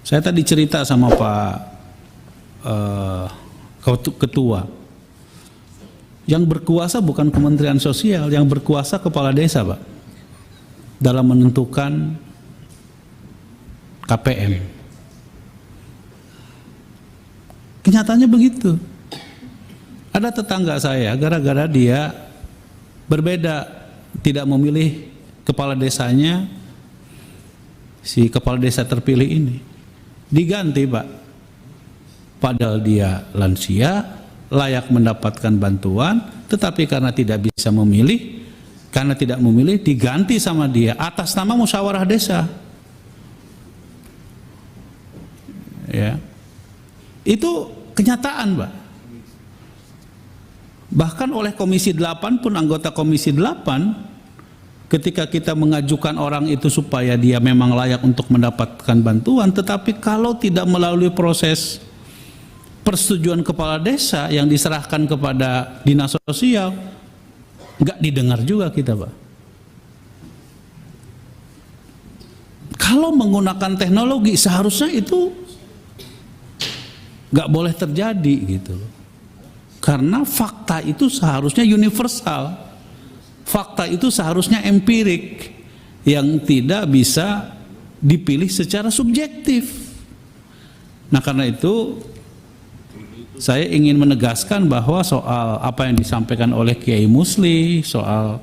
Saya tadi cerita sama Pak Ketua, yang berkuasa bukan Kementerian Sosial, yang berkuasa kepala desa, Pak, dalam menentukan KPM. Kenyataannya begitu. Ada tetangga saya, gara-gara dia berbeda, tidak memilih kepala desanya, si kepala desa terpilih ini diganti, Pak. Padahal dia lansia, layak mendapatkan bantuan, tetapi karena tidak bisa memilih, karena tidak memilih, diganti sama dia atas nama musyawarah desa. Ya, itu kenyataan, Pak. Bahkan oleh Komisi 8 pun, anggota Komisi 8, ketika kita mengajukan orang itu supaya dia memang layak untuk mendapatkan bantuan, tetapi kalau tidak melalui proses persetujuan kepala desa yang diserahkan kepada dinas sosial, nggak didengar juga kita, Pak. Kalau menggunakan teknologi seharusnya itu nggak boleh terjadi gitu loh. Karena fakta itu seharusnya universal, fakta itu seharusnya empirik, yang tidak bisa dipilih secara subjektif. Nah, karena itu saya ingin menegaskan bahwa soal apa yang disampaikan oleh Kiai Musli, soal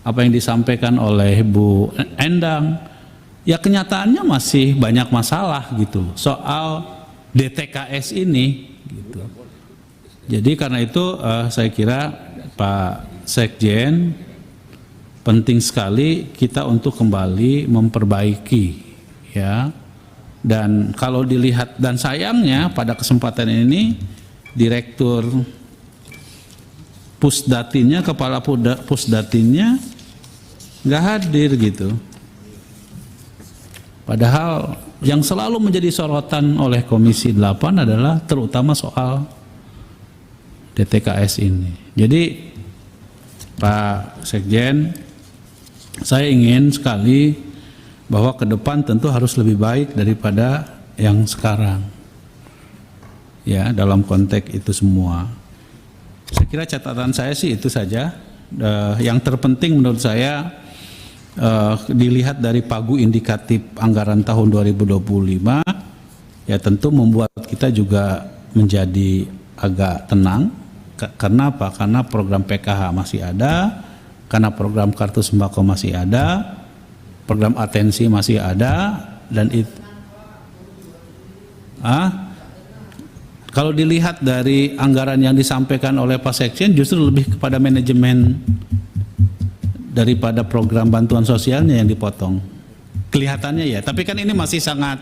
apa yang disampaikan oleh Bu Endang, ya kenyataannya masih banyak masalah gitu soal DTKS ini gitu. Jadi karena itu saya kira Pak Sekjen, penting sekali kita untuk kembali memperbaiki, ya. Dan kalau dilihat, dan sayangnya pada kesempatan ini Direktur Pusdatinnya, Kepala Pusdatinnya nggak hadir gitu. Padahal yang selalu menjadi sorotan oleh Komisi 8 adalah terutama soal DTKS ini. Jadi Pak Sekjen, saya ingin sekali bahwa ke depan tentu harus lebih baik daripada yang sekarang. Ya, dalam konteks itu semua. Saya kira catatan saya sih itu saja. Yang terpenting menurut saya dilihat dari pagu indikatif anggaran tahun 2025, ya tentu membuat kita juga menjadi agak tenang. Karena apa? Karena program PKH masih ada, karena program kartu sembako masih ada, program atensi masih ada, dan itu kalau dilihat dari anggaran yang disampaikan oleh Pak Sekjen justru lebih kepada manajemen daripada program bantuan sosialnya yang dipotong. Kelihatannya ya, tapi kan ini masih sangat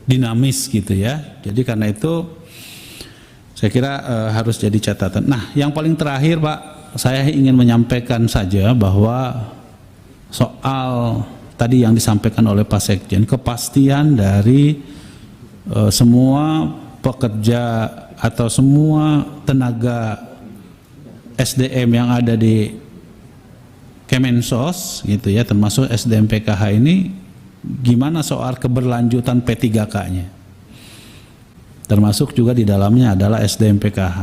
dinamis gitu ya. Jadi karena itu saya kira harus jadi catatan. Nah, yang paling terakhir Pak, saya ingin menyampaikan saja bahwa soal tadi yang disampaikan oleh Pak Sekjen, kepastian dari semua pekerja atau semua tenaga SDM yang ada di Kemensos gitu ya, termasuk SDM PKH ini, gimana soal keberlanjutan P3K-nya, termasuk juga di dalamnya adalah SDM PKH.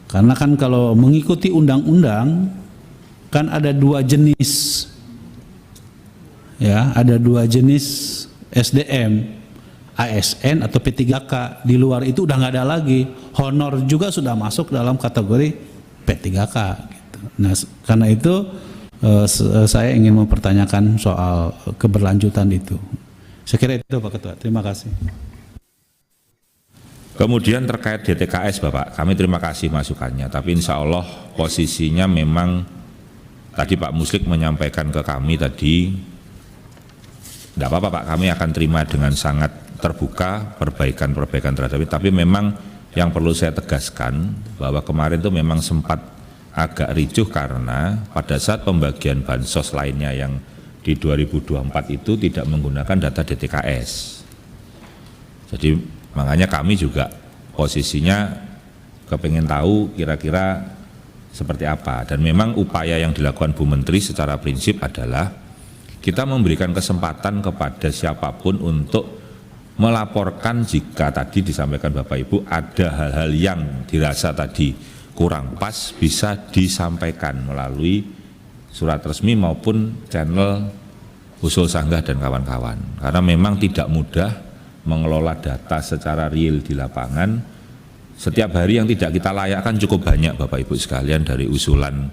Karena kan kalau mengikuti undang-undang kan ada dua jenis, ya, ada dua jenis SDM, ASN atau P3K. Di luar itu udah nggak ada lagi. Honor juga sudah masuk dalam kategori P3K gitu. Nah, karena itu saya ingin mempertanyakan soal keberlanjutan itu. Saya kira itu Pak Ketua. Terima kasih. Kemudian terkait DTKS Bapak, kami terima kasih masukannya, tapi insya Allah posisinya memang tadi Pak Muslik menyampaikan ke kami tadi, tidak apa-apa Pak, kami akan terima dengan sangat terbuka perbaikan-perbaikan terhadap itu. Tapi memang yang perlu saya tegaskan bahwa kemarin itu memang sempat agak ricuh karena pada saat pembagian bansos lainnya yang di 2024 itu tidak menggunakan data DTKS. Jadi makanya kami juga posisinya kepengen tahu kira-kira seperti apa. Dan memang upaya yang dilakukan Bu Menteri secara prinsip adalah kita memberikan kesempatan kepada siapapun untuk melaporkan jika tadi disampaikan Bapak Ibu ada hal-hal yang dirasa tadi kurang pas, bisa disampaikan melalui surat resmi maupun channel Usul Sanggah dan kawan-kawan. Karena memang tidak mudah mengelola data secara real di lapangan. Setiap hari yang tidak kita layakkan cukup banyak Bapak Ibu sekalian dari usulan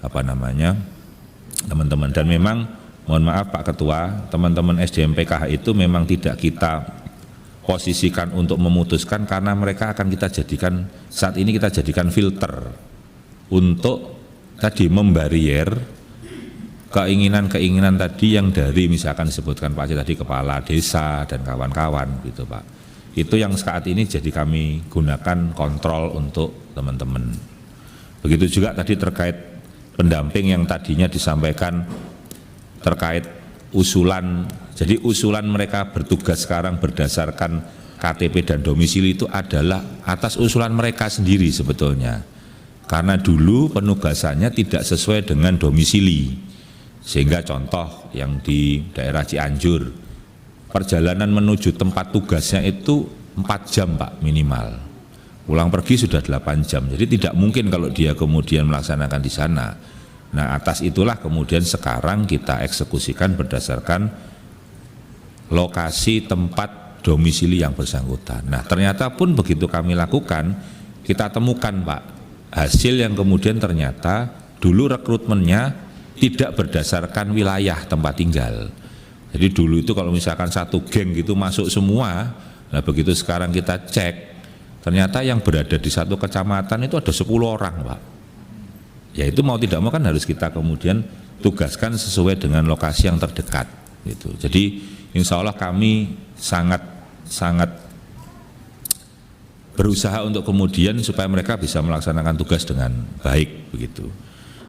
teman-teman. Dan memang mohon maaf Pak Ketua, teman-teman SDM PKH itu memang tidak kita posisikan untuk memutuskan, karena mereka akan kita jadikan, saat ini kita jadikan filter untuk tadi membarier keinginan-keinginan tadi yang dari misalkan disebutkan Pak Aceh tadi kepala desa dan kawan-kawan gitu Pak. Itu yang saat ini jadi kami gunakan kontrol untuk teman-teman. Begitu juga tadi terkait pendamping yang tadinya disampaikan terkait usulan, jadi usulan mereka bertugas sekarang berdasarkan KTP dan domisili itu adalah atas usulan mereka sendiri sebetulnya. Karena dulu penugasannya tidak sesuai dengan domisili. Sehingga contoh yang di daerah Cianjur, perjalanan menuju tempat tugasnya itu 4 jam Pak minimal. Pulang pergi sudah 8 jam, jadi tidak mungkin kalau dia kemudian melaksanakan di sana. Nah, atas itulah kemudian sekarang kita eksekusikan berdasarkan lokasi tempat domisili yang bersangkutan. Nah, ternyata pun begitu kami lakukan, kita temukan Pak, hasil yang kemudian ternyata dulu rekrutmennya tidak berdasarkan wilayah tempat tinggal. Jadi dulu itu kalau misalkan satu geng gitu masuk semua, nah begitu sekarang kita cek, ternyata yang berada di satu kecamatan itu ada 10 orang Pak. Ya itu mau tidak mau kan harus kita kemudian tugaskan sesuai dengan lokasi yang terdekat gitu. Jadi insya Allah kami sangat berusaha untuk kemudian supaya mereka bisa melaksanakan tugas dengan baik begitu.